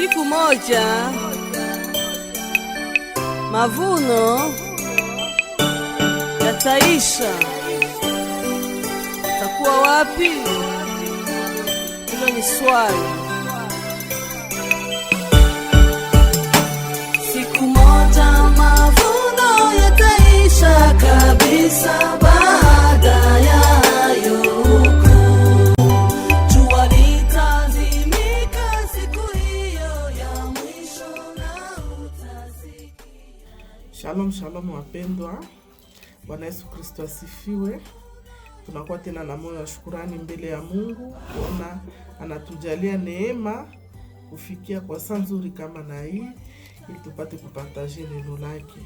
Siku moja mavuno yataisha. Takuwa wapi? Hilo ni swali. Siku moja mavuno yataisha kabisa, baada ya jua litazimika siku hiyo ya mwisho na utaziki. Shalom shalom wapendwa. Bwana Yesu Kristo asifiwe. Tunakuwa tena na moyo wa shukrani mbele ya Mungu kuona anatujalia neema kufikia kwa saa nzuri kama na hii ili tupate kupartager neno lake.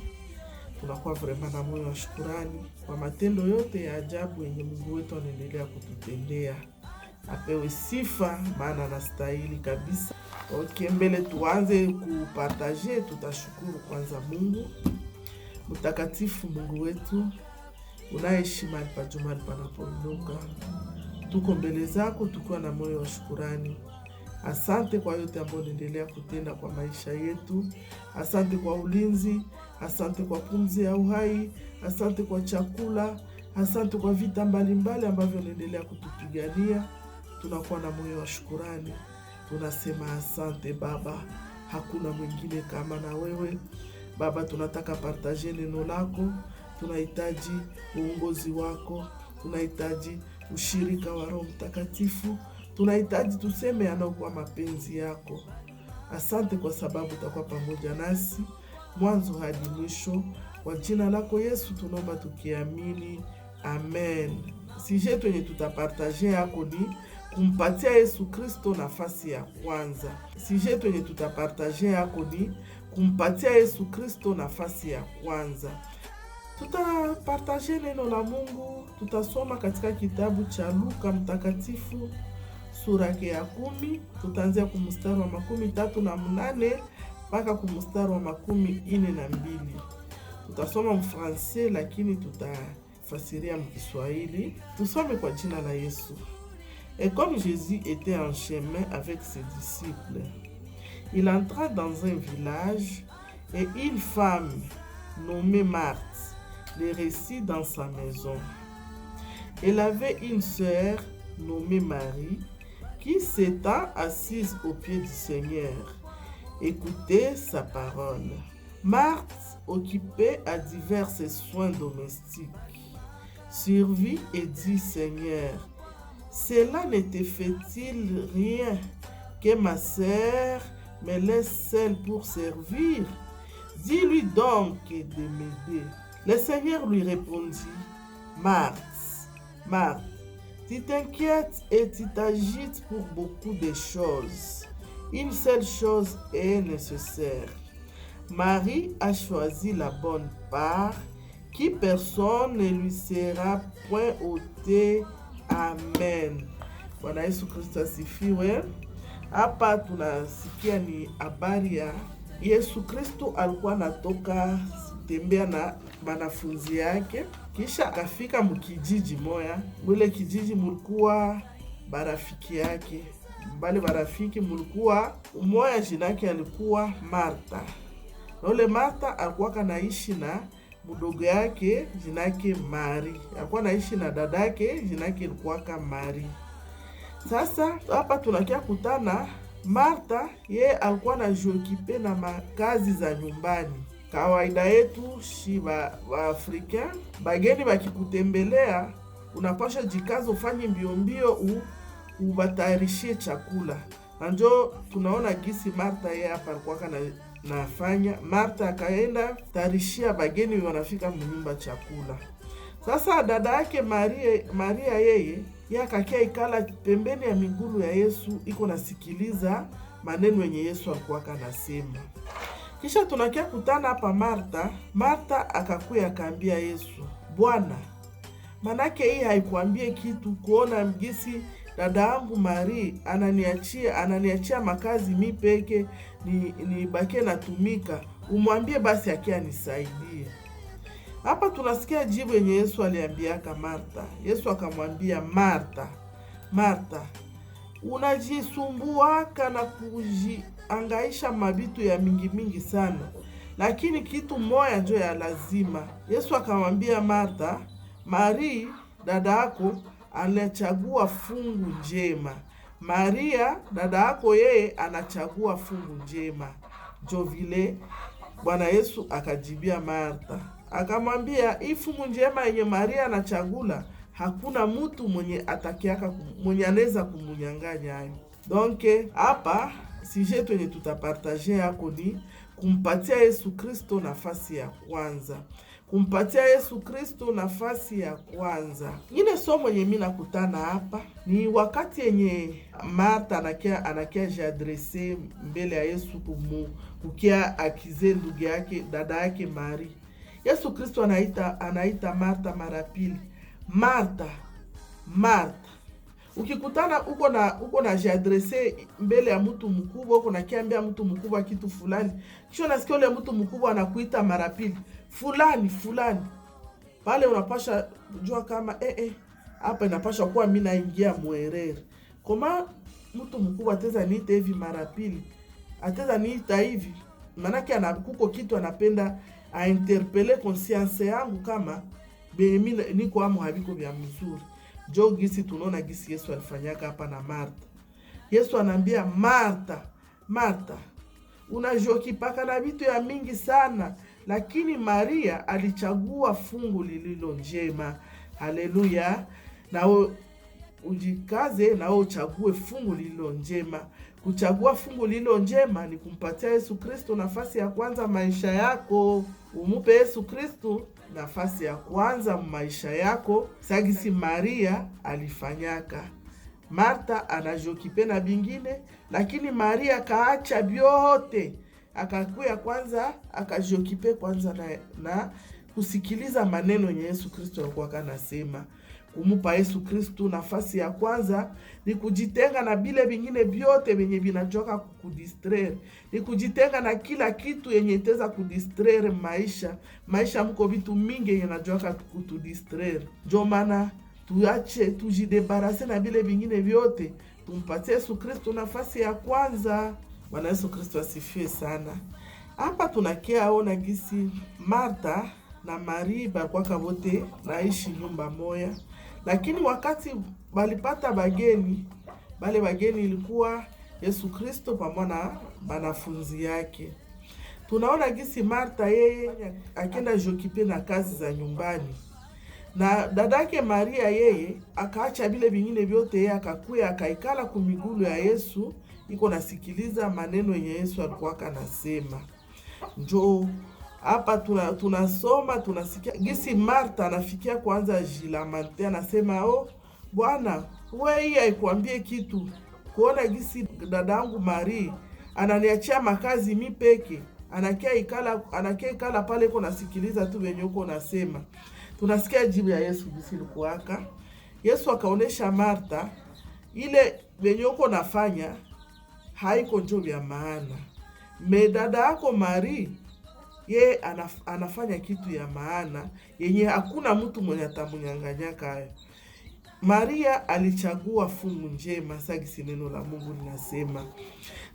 Tunakuwa vraiment na moyo wa shukrani kwa matendo yote ya ajabu yenye Mungu wetu anaendelea kututendea. Apewe sifa, maana anastahili kabisa. Okay, mbele tuanze kupartager, tutashukuru kwanza Mungu mtakatifu. Mungu wetu unaheshima pa juma panapoinuka, tuko mbele zako tukiwa na moyo wa shukrani. Asante kwa yote ambayo unaendelea kutenda kwa maisha yetu. Asante kwa ulinzi, asante kwa pumzi ya uhai, asante kwa chakula, asante kwa vita mbalimbali ambavyo unaendelea kutupigania. Tunakuwa na moyo wa shukrani. Tunasema asante Baba, hakuna mwingine kama na wewe. Baba, tunataka partager neno lako. Tunahitaji uongozi wako, tunahitaji ushirika wa Roho Mtakatifu, tunahitaji tuseme yanayokuwa mapenzi yako. Asante kwa sababu utakuwa pamoja nasi mwanzo hadi mwisho. Kwa jina lako Yesu tunaomba tukiamini, amen. Sujet yenye tutapartager yako ni kumpatia Yesu Kristo nafasi ya kwanza. Sujet yenye tutapartager yako ni kumpatia Yesu Kristo nafasi ya kwanza. Tutapartager neno la Mungu. Tutasoma katika kitabu cha Luka mtakatifu sura ya 10. Tutaanzia kumstari wa 38 mpaka kumstari wa 42. Tutasoma mfrancais lakini tutafasiria mkiswahili. Tusome kwa jina la Yesu. Et comme Jésus était en chemin avec ses disciples, il entra dans un village et une femme nommée Marthe les récit dans sa maison. Elle avait une sœur nommée Marie qui s'étant assise aux pieds du Seigneur écoutait sa parole. Marthe, occupée à divers soins domestiques, survit et dit: Seigneur, cela ne te fait-il rien que ma sœur me laisse seule pour servir? Dis-lui donc de m'aider. Le Seigneur lui répondit: Marthe, Marthe, tu t'inquiètes et tu t'agites pour beaucoup de choses. Une seule chose est nécessaire. Marie a choisi la bonne part, qui personne ne lui sera point ôté. Amen. Bwana Yesu Kristo asifiwe. Hapa tunasikia ni habari ya Yesu Kristo alikuwa anatoka tembea na wanafunzi yake, kisha akafika mkijiji moya. Mwile kijiji mulikuwa barafiki yake. Bale barafiki mulikuwa umoya jinake alikuwa Martha. Na ule Martha alikuwa kanaishi na mdogo yake jinake Mari. Alikuwa naishi na dadake jinake alikuwa kama Mari. Sasa hapa tunakia kutana Martha, ye alikuwa anajioccuper na makazi za nyumbani. Kawaida yetu shi wa Afrika, bageni bakikutembelea unapasha jikazo ufanye mbio mbio ubatayarishie chakula. Anjo tunaona gisi Martha ye hapa alikuwa nafanya. Martha akaenda tarishia bageni wanafika mnyumba chakula. Sasa dada yake Maria yeye akakia ikala pembeni ya miguu ya Yesu, iko nasikiliza maneno yenye Yesu alikuwa kanasema. Kisha tunakia kutana hapa Martha akakuya akaambia Yesu: Bwana, manake hii haikuambie kitu kuona mgisi dada yangu Maria ananiachia makazi mi peke ni bakie natumika. Umwambie basi akia nisaidie. Hapa tunasikia jibu yenye Yesu aliambiaka Martha. Yesu akamwambia: Martha, Martha, unajisumbuaka na kujiangaisha mabitu ya mingi mingi sana, lakini kitu moya njo ya lazima. Yesu akamwambia Martha, Maria dada yako anachagua fungu njema. Maria dada yako yeye anachagua fungu njema. Jo vile Bwana Yesu akajibia Martha, akamwambia hii fungu njema yenye Maria anachagula, hakuna mtu mwenye anaweza kumunyanganya hayo. Donc hapa sujet yenye tutapartage yako ni kumpatia Yesu Kristo nafasi ya kwanza. Kumpatia Yesu Kristo nafasi ya kwanza. Ile somo yenye mimi nakutana hapa ni wakati yenye Martha anakia jiadrese mbele ya Yesu kukia akize ndugu yake dada yake Maria. Yesu Kristo anaita Martha mara pili. Martha, Martha. Ukikutana uko na jiadrese mbele ya mtu mkubwa, uko nakiambia mtu mkubwa kitu fulani, kisha nasikia ule mtu mkubwa anakuita mara pili, fulani fulani. Pale unapasha jua kama hapa inapasha kuwa mimi naingia muerere. Kama mtu mkubwa ateza niita hivi mara pili, ateza niita hivi, manake kuko kitu anapenda ainterpele conscience yangu kama mimi niko amo habiko vya mzuri. Jo gisi tunaona gisi Yesu alifanyaka hapa na Martha. Yesu anaambia Martha, Martha, unajokipaka na vitu ya mingi sana, lakini Maria alichagua fungu lililo njema. Haleluya. Na ujikaze na uchague fungu lililo njema. Kuchagua fungu lililo njema ni kumpatia Yesu Kristo nafasi ya kwanza maisha yako. Umupe Yesu Kristo nafasi ya kwanza maisha yako, sagisi Maria alifanyaka. Martha anajokipena bingine, lakini Maria kaacha byote, akakuya kwanza akajokipe kwanza na kusikiliza maneno ya Yesu Kristo alikuwa kanasema. Kumupa Yesu Kristo nafasi ya kwanza ni kujitenga na bile vingine vyote venye vinachoka kukudistraire. Ni kujitenga na kila kitu yenye iteza kudistraire maisha mko vitu mingi yenye nachoka kutudistraire. Ndio maana tujidebarase na bile vingine vyote, tumpatie Yesu Kristo nafasi ya kwanza. Bwana Yesu Kristo asifiwe sana. Hapa tunakia ona gisi Martha na Maria bakwaka wote naishi nyumba moya, lakini wakati balipata bageni, bale bageni ilikuwa Yesu Kristo pamoja na wanafunzi yake. Tunaona gisi Martha yeye akenda jokipe na kazi za nyumbani, na dadake Maria yeye akaacha bile vingine vyote, yeye akakuya akaikala kumigulu ya Yesu, iko nasikiliza maneno yenye Yesu alikuwa kanasema. Njoo hapa tunasoma tunasikia gisi Martha anafikia kwanza jilamante, anasema Bwana, wewe hii haikwambie kitu kuona gisi dadangu Maria ananiachia makazi mi peke, anakia ikala pale kwa nasikiliza tu venye uko nasema. Tunasikia jibu ya Yesu gisi likuaka. Yesu akaonesha Martha ile venye uko nafanya haiko njo vya maana. Dada yako Maria ye anafanya kitu ya maana yenye hakuna mtu mwenye atamunyanganyaka hayo. Maria alichagua fungu njema, sagisi neno la Mungu linasema.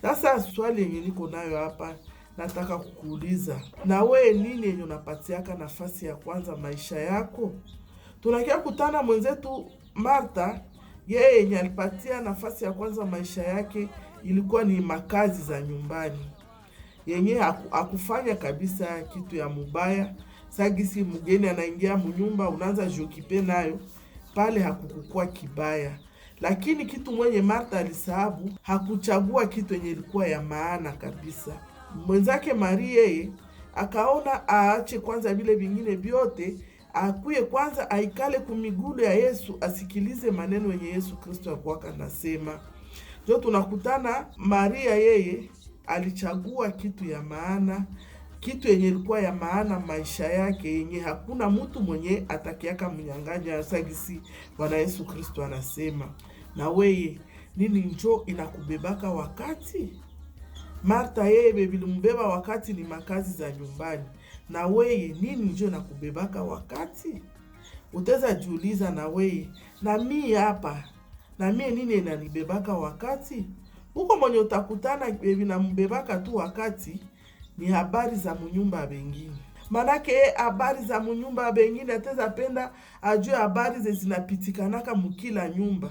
Sasa swali yenye niko nayo hapa, nataka kukuuliza, na we nini yenye unapatiaka nafasi ya kwanza maisha yako? Tunakia kutana mwenzetu Martha, yeye yenye alipatia nafasi ya kwanza maisha yake ilikuwa ni makazi za nyumbani, yenye hakufanya kabisa kitu ya mubaya. Sagisi mgeni anaingia mnyumba, unaanza jokipe nayo pale, hakukukua kibaya. Lakini kitu mwenye Martha alisahabu, hakuchagua kitu yenye ilikuwa ya maana kabisa. Mwenzake Maria yeye akaona aache kwanza vile vingine vyote, akuye kwanza aikale kumigulu ya Yesu, asikilize maneno yenye Yesu Kristo alikuwa kanasema. Ndio tunakutana Maria yeye alichagua kitu ya maana, kitu yenye ilikuwa ya maana maisha yake, yenye hakuna mtu mwenye atakiaka mnyanganya, sagisi Bwana Yesu Kristo anasema. Na weye nini njo inakubebaka wakati? Martha yeye bilimbeba wakati ni makazi za nyumbani, na weye nini njo inakubebaka wakati? Uteza jiuliza na weye, na mimi hapa Na mie nini inanibebaka wakati? Huko mwenye utakutana vinambebaka tu wakati ni habari za munyumba ya bengine. Manake habari za munyumba ya bengine ateza penda ajue habari ze zinapitikanaka mukila nyumba.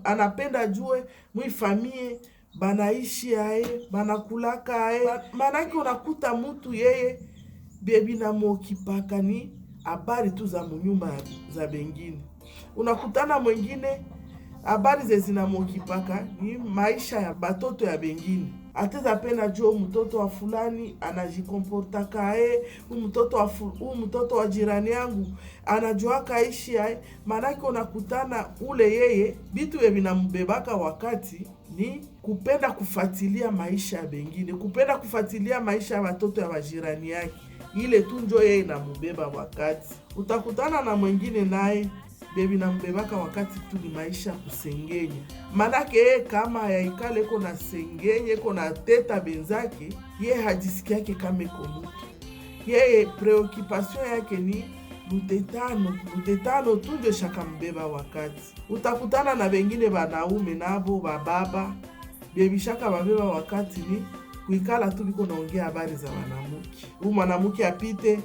Anapenda ajue muifamie banaishi ae, banakulaka ae. Manake unakuta mutu yeye bebi na mokipaka ni habari tu za munyumba za bengine. Unakutana mwengine habari ze zinamokipaka ni maisha ya batoto ya bengine. Ateza pena jua mtoto wa fulani anajikomporta kae, mtoto wa jirani yangu anajua kaishi ae. Manake unakutana ule yeye bitu vinambebaka wakati ni kupenda kufatilia maisha ya bengine, kupenda kufatilia maisha ya watoto ya wajirani yake. Ile tu njo yeye inambeba wakati. Utakutana na mwengine naye bebi na mbebaka wakati tu ni maisha kusengenya. Manake kama yaikale kona sengenye kona teta benzake, ye hajisikiake kama iko mutu. Yeye preoccupation yake ni lutetano tu ndio shaka mbeba wakati. Utakutana na bengine banaume nabo bababa bebi shaka babeba wakati ni kuikala tu biko naongea habari za wanamuke. Mwanamuke apite,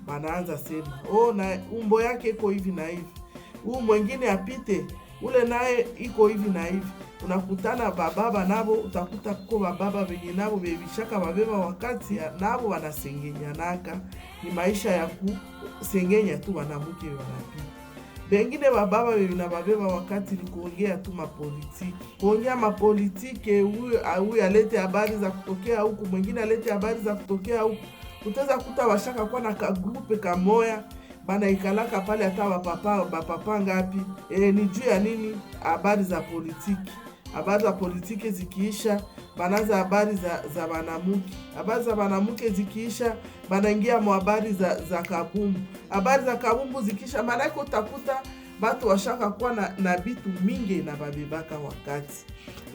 banaanza sema na umbo yake iko hivi na hivi. Mwengine apite, ule naye iko hivi na hivi. Unakutana bababa nabo, utakuta kuko bababa venye nabo bebishaka babeba wakati nabo wanasengenya naka. Ni maisha ya kusengenya tu wanamuke wanapita. Bengine bababa bebi na babeba wakati ni kuongea tu mapolitiki. Kuongea mapolitiki, huyu alete habari za kutokea huku, mwengine alete habari za kutokea huku. Utaweza kuta washaka kwa na kagrupe kamoya bana ikalaka pale hata bapapa ngapi ni juu ya nini? Habari za politiki. Habari za politiki zikiisha banaza habari za banamuke. Habari za banamuke zikiisha banaingia mu habari za kabumbu. Habari za kabumbu zikiisha manake utakuta batu washaka kwa na bitu mingi na babebaka wakati.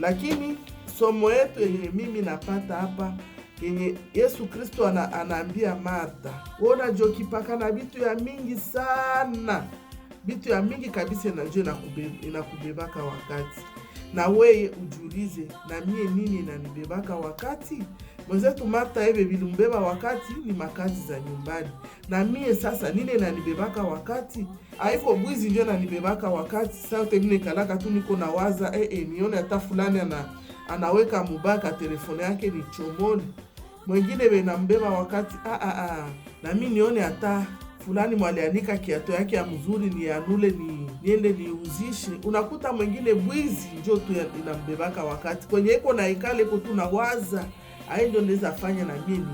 Lakini somo yetu yenye mimi napata hapa yenye Yesu Kristo anaambia Martha, ona jokipaka na bitu ya mingi sana. Bitu ya mingi kabisa inakubebaka wakati. Na weye ujulize, na mie nini inanibebaka wakati? Mwenzetu Martha ebe bilimbeba wakati ni makazi za nyumbani. Na mie sasa nini inanibebaka wakati? Haiko bwizi ndio inanibebaka wakati. Sasa mimi kalaka tu niko na waza nione hata fulani anaweka mubaka telefone yake ni chomoni. Mwengine benambeba wakati na mimi nione hata fulani mwalianika kiato yake ya mzuri ni anule niende niuzishe. Unakuta mwengine bwizi njo tu inambebaka wakati. Kwenye iko na ikale iko tu na waza ndio ndeza fanya na mimi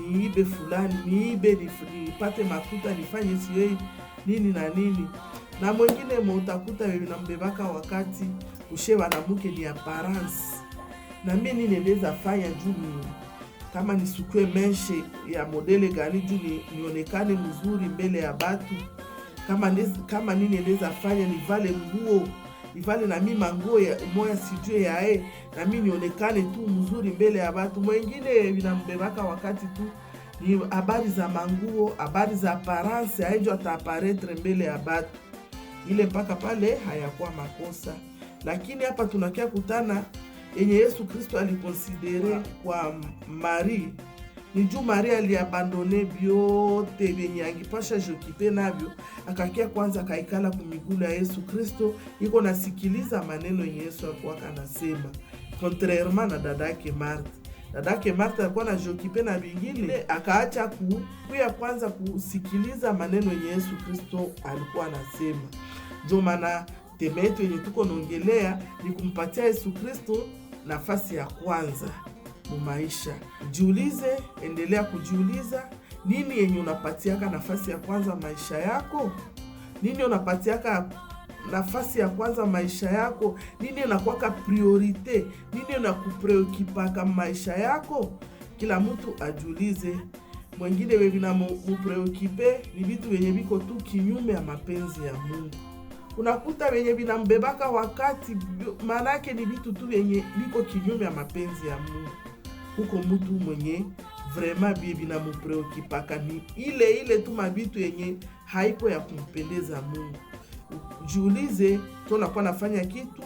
niibe fulani, niibe nipate makuta nifanye siwe nini na nini. Na mwengine utakuta benambebaka wakati ushewa na muke ni apparence. Na mimi nini ndeza fanya juu kama nisukue meshe ya modele gani juu nionekane mzuri mbele ya batu. Kama nini ndeza fanya nivale nguo, nivale na mimi manguo ya moya sijue ya na mimi nionekane tu mzuri mbele ya batu. Mwengine vinambebaka wakati tu ni habari za manguo, habari za apparence, ndio ataaparetre mbele ya batu. Ile mpaka pale hayakuwa makosa. Lakini hapa tunakia kutana yenye Yesu Kristo alikonsidere kwa Marie. Ni juu Marie aliabandone byote venye angipasha jokipe navyo. Akakia kwanza kaikala kumigulu ya Yesu Kristo. Iko nasikiliza maneno yenye Yesu alikuwa anasema. Contrairement na dadake Martha. Dadake Martha alikuwa na jokipe na vingine. Akaacha kuya kwanza kusikiliza maneno yenye Yesu Kristo alikuwa anasema. Ndio maana temetu yenye tuko naongelea ni kumpatia Yesu Kristo nafasi ya kwanza mu maisha. Jiulize, endelea kujiuliza, nini yenye unapatiaka nafasi ya kwanza maisha yako? Nini unapatiaka nafasi ya kwanza maisha yako? Nini inakuwaka priorite? Nini unakupreokipaka maisha yako? Kila mtu ajiulize. Mwengine wewe na mupreokipe ni vitu venye viko tu kinyume ya mapenzi ya Mungu. Unakuta venye vinambebaka wakati manake ni vitu tu venye viko kinyume ya mapenzi ya Mungu. Huko mtu mwenye vraiment bie vinamupreokipaka ni ile tu mabitu yenye haiko ya kumpendeza Mungu. jiulize, tunakuwa nafanya kitu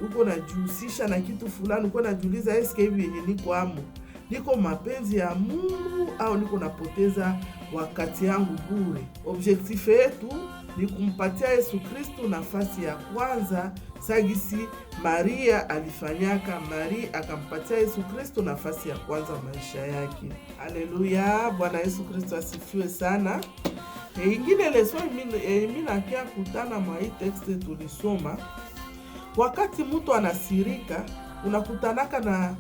uko na jihusisha na kitu fulani, uko najiuliza eske hivi yenye niko amo niko mapenzi ya Mungu au niko napoteza wakati yangu bure? Objectif yetu ni kumpatia Yesu Kristo nafasi ya kwanza, sagisi Maria alifanyaka. Maria akampatia Yesu Kristo nafasi ya kwanza maisha yake. Haleluya, Bwana Yesu Kristo asifiwe sana. Ingine leso mimi nakia kutana mwa hii text tulisoma, wakati mtu anasirika unakutanaka na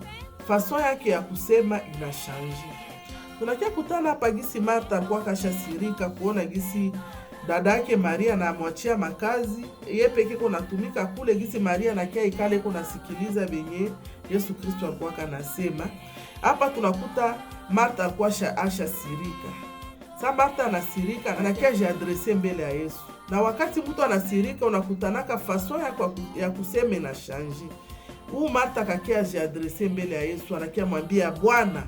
faso yake ya kusema inashanji. Tunakia kutana hapa gisi Martha alikuwa kashasirika kuona gisi dada yake Maria na amwachia makazi, yeye peke yake natumika kule, gisi Maria na kia ikale kuna sikiliza benye Yesu Kristo alikuwa kanasema. Hapa tunakuta Martha alikuwa ashasirika. Sasa Martha anasirika na kia jiadrese mbele ya Yesu. Na wakati mtu anasirika unakutanaka faso ya kusema na shanji. Huu Martha kakia jiadrese mbele ya Yesu, anakia mwambia Bwana,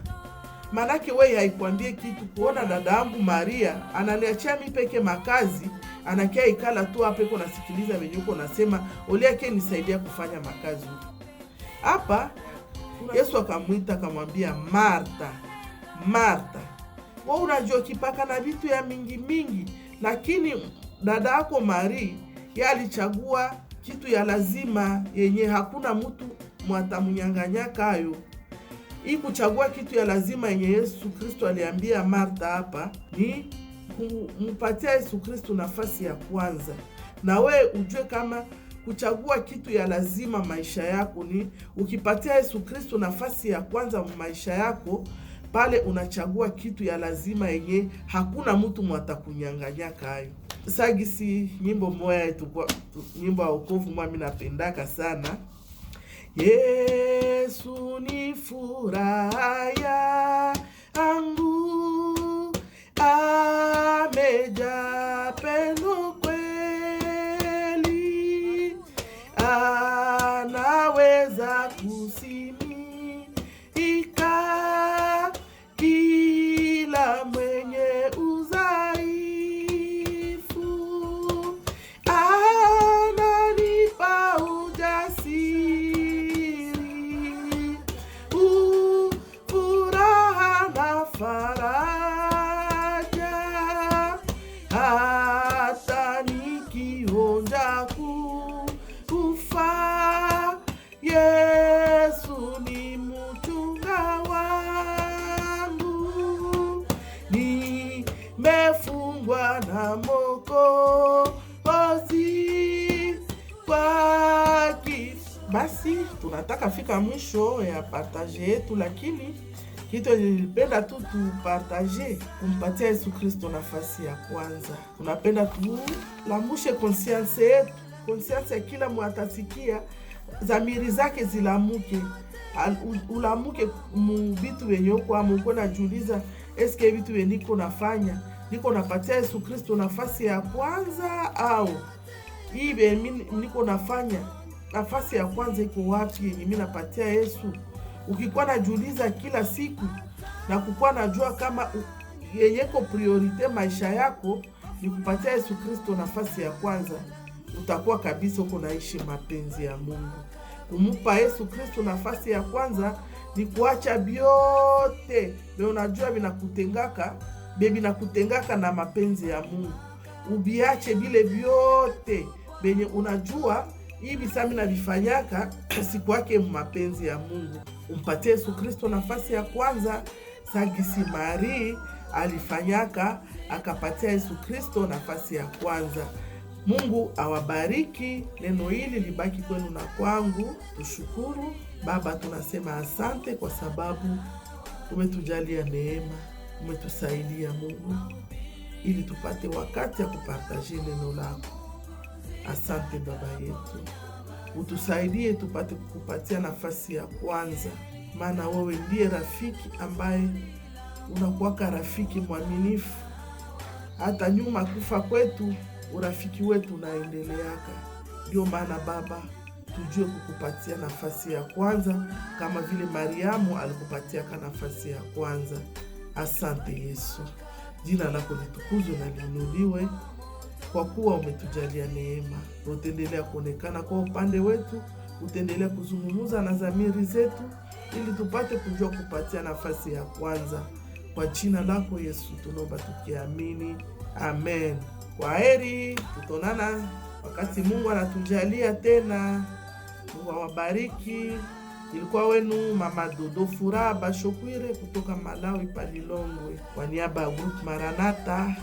manake wewe haikwambie kitu kuona dada yangu Maria ananiachia mimi peke makazi, anakia ikala tu hapo iko nasikiliza venye uko nasema, oliake nisaidia kufanya makazi huko. Hapa Yesu akamwita akamwambia Martha, Martha, wewe unajua kipaka na vitu ya mingi, lakini dada yako Maria yeye alichagua kitu ya lazima yenye hakuna mtu mwatamunyanganyaka hayo. Hii kuchagua kitu ya lazima yenye Yesu Kristo aliambia Martha hapa ni kumpatia Yesu Kristo nafasi ya kwanza. Na we ujue kama kuchagua kitu ya lazima maisha yako ni ukipatia Yesu Kristo nafasi ya kwanza maisha yako, pale unachagua kitu ya lazima yenye hakuna mtu mwatakunyanganyaka hayo. Sagisi nyimbo moya yetu, nyimbo ya wokovu mwa mimi napendaka sana. Yesu ni furaha yangu, amejaa pendo kweli, anaweza kusimika kila mwenye udhaifu, ananipa ujasiri, furaha na faraja, hata nikionja kufa, Yesu ni mchunga wangu, nimefungwa na Mwokozi kwa kifo. Basi tunataka fika mwisho ya partage yetu, lakini kitu nilipenda tu tupartage kumpatia Yesu Kristo nafasi ya kwanza. Tunapenda tulamushe conscience yetu, conscience ya kila mwatasikia, zamiri zake zilamuke, ulamuke mu vitu wenye uko ama uko najiuliza eske vitu wenye niko nafanya niko napatia Yesu Kristo nafasi ya kwanza, au hivi niko nafanya nafasi ya kwanza iko wapi yenye mimi napatia Yesu? Ukikuwa najiuliza kila siku na kukuwa najua kama yenyeko priorite maisha yako ni kupatia Yesu Kristo nafasi ya kwanza, utakuwa kabisa uko naishi mapenzi ya Mungu. Kumupa Yesu Kristo nafasi ya kwanza ni kuacha byote be unajua binakutengaka na mapenzi ya Mungu. Ubiache bile byote benye unajua hivi sami na vifanyaka siku wake mapenzi ya Mungu. Umpatie Yesu Kristo nafasi ya kwanza, sagisi Maria alifanyaka akapatia Yesu Kristo nafasi ya kwanza. Mungu awabariki. Neno hili libaki kwenu na kwangu. Tushukuru Baba, tunasema asante kwa sababu umetujalia neema, umetusaidia Mungu ili tupate wakati ya kupartaje neno lako. Asante Baba yetu, utusaidie tupate kukupatia nafasi ya kwanza, maana wewe ndiye rafiki ambaye unakuwaka rafiki mwaminifu. Hata nyuma kufa kwetu urafiki wetu unaendeleaka. Ndio maana Baba, tujue kukupatia nafasi ya kwanza kama vile Mariamu alikupatia nafasi ya kwanza. Asante Yesu, jina lako litukuzwe na liinuliwe. kwa kuwa umetujalia neema. Utaendelea kuonekana kwa upande wetu, utaendelea kuzungumza na dhamiri zetu, ili tupate kujua kupatia nafasi ya kwanza. Kwa jina lako Yesu tunaomba tukiamini, amen. Kwa heri, tutaonana wakati Mungu anatujalia tena. Mungu awabariki. Ilikuwa wenu Mama Dodo Furaha Bashokwire kutoka Malawi Palilongwe, kwa niaba ya Group Maranatha.